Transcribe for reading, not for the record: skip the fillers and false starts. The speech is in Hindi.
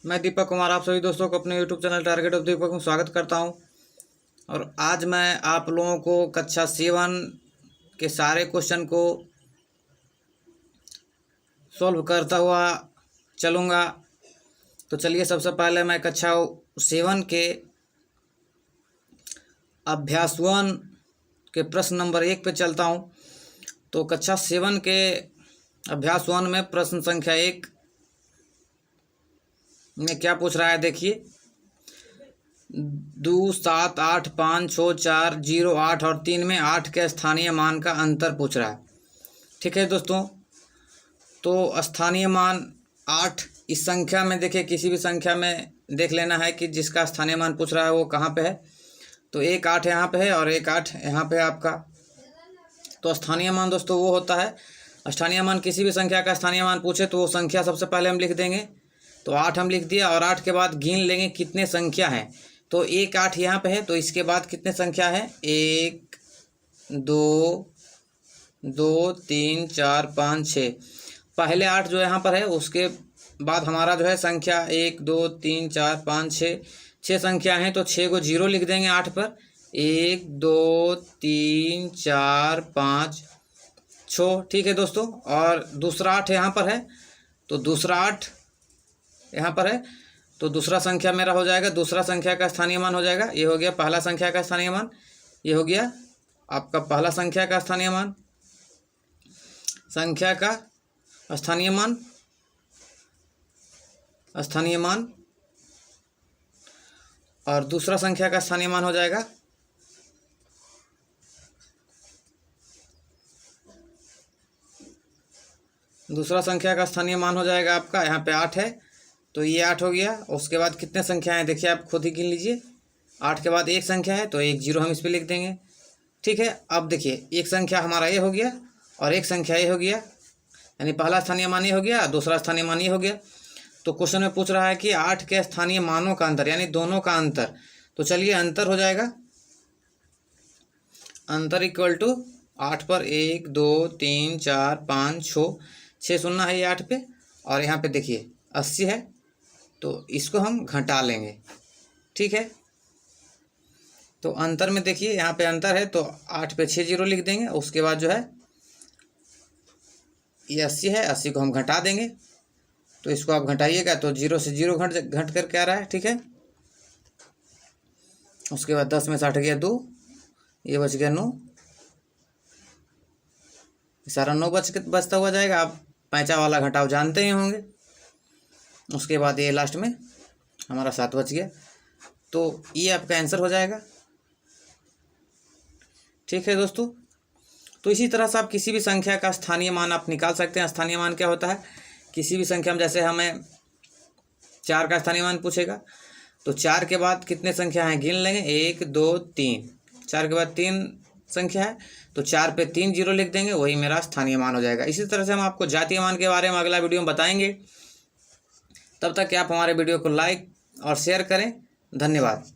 मैं दीपक कुमार आप सभी दोस्तों को अपने यूट्यूब चैनल टारगेट ऑफ दीपक में स्वागत करता हूं। और आज मैं आप लोगों को कक्षा 7 के सारे क्वेश्चन को सॉल्व करता हुआ चलूँगा। तो चलिए सबसे पहले मैं कक्षा 7 के अभ्यास 1 के प्रश्न नंबर 1 पे चलता हूं। तो कक्षा 7 के अभ्यास 1 में प्रश्न संख्या 1 में क्या पूछ रहा है, देखिए 2, 7, 8, 5, 6, 4, 0, 8 और 3 में 8 के स्थानीय मान का अंतर पूछ रहा है। ठीक है दोस्तों, तो स्थानीय मान 8 इस संख्या में देखिए, किसी भी संख्या में देख लेना है कि जिसका स्थानीय मान पूछ रहा है वो कहाँ पे है। तो 1 8 यहाँ पे है और 1 8 यहाँ पे है आपका। तो स्थानीय मान दोस्तों वो होता है, स्थानीय मान किसी भी संख्या का स्थानीय मान पूछे तो वो संख्या सबसे पहले हम लिख देंगे। तो 8 हम लिख दिया और 8 के बाद गिन लेंगे कितने संख्या हैं। तो 1 8 यहाँ पे है, तो इसके बाद कितने संख्या है, 1 2 2 3 4 5 6। पहले 8 जो यहाँ पर है उसके बाद हमारा जो है संख्या 1 2 3 4 5 6 संख्या हैं। तो 6 को 0 लिख देंगे 8 पर, 1 2 3 4 5 6। ठीक है दोस्तों, और दूसरा 8 यहाँ पर है, तो दूसरा 8 यहाँ पर है। तो दूसरा संख्या मेरा हो जाएगा, दूसरा संख्या का स्थानीय मान हो जाएगा, ये हो गया पहला संख्या का स्थानीय मान, ये हो गया आपका पहला संख्या का स्थानीय मान, संख्या का स्थानीय मान, स्थानीय मान, और दूसरा संख्या का स्थानीय मान हो जाएगा दूसरा संख्या का स्थानीय मान हो जाएगा आपका, यहाँ पे 8 है तो ये 8 हो गया। उसके बाद कितने संख्या हैं देखिए, आप खुद ही गिन लीजिए। 8 के बाद एक संख्या है तो 1 0 हम इस पर लिख देंगे। ठीक है, अब देखिए एक संख्या हमारा ये हो गया और एक संख्या ये हो गया, यानी पहला स्थानीय मान ये हो गया, दूसरा स्थानीय मान ये हो गया। तो क्वेश्चन में पूछ रहा है कि 8 के स्थानीय मानों का अंतर, यानी दोनों का अंतर। तो चलिए अंतर हो जाएगा, अंतर इक्वल टू 8 पर 1 2 3 4 5 6 सुनना है ये 8 पे, और यहाँ पे देखिए 80 है तो इसको हम घटा लेंगे। ठीक है, तो अंतर में देखिए यहाँ पे अंतर है तो 8 पे 6 0 लिख देंगे। उसके बाद जो है ये 80 है, 80 को हम घटा देंगे। तो इसको आप घटाइएगा तो 0 से 0 घट करके आ रहा है। ठीक है, उसके बाद 10 में से 8 गया 2, ये बच गया 9, सारा 9 बचता हुआ जाएगा। आप पैंचा वाला घटाव जानते ही होंगे। उसके बाद ये लास्ट में हमारा 7 बच गया, तो ये आपका आंसर हो जाएगा। ठीक है दोस्तों, तो इसी तरह से आप किसी भी संख्या का स्थानीय मान आप निकाल सकते हैं। स्थानीय मान क्या होता है, किसी भी संख्या में, जैसे हमें 4 का स्थानीय मान पूछेगा तो 4 के बाद कितने संख्या हैं गिन लेंगे, 1 2 3। 4 के बाद 3 संख्या है तो 4 पे 3 0 लिख देंगे, वही मेरा स्थानीय मान हो जाएगा। इसी तरह से हम आपको जातीय मान के बारे में अगला वीडियो में बताएंगे। तब तक कि आप हमारे वीडियो को लाइक और शेयर करें। धन्यवाद।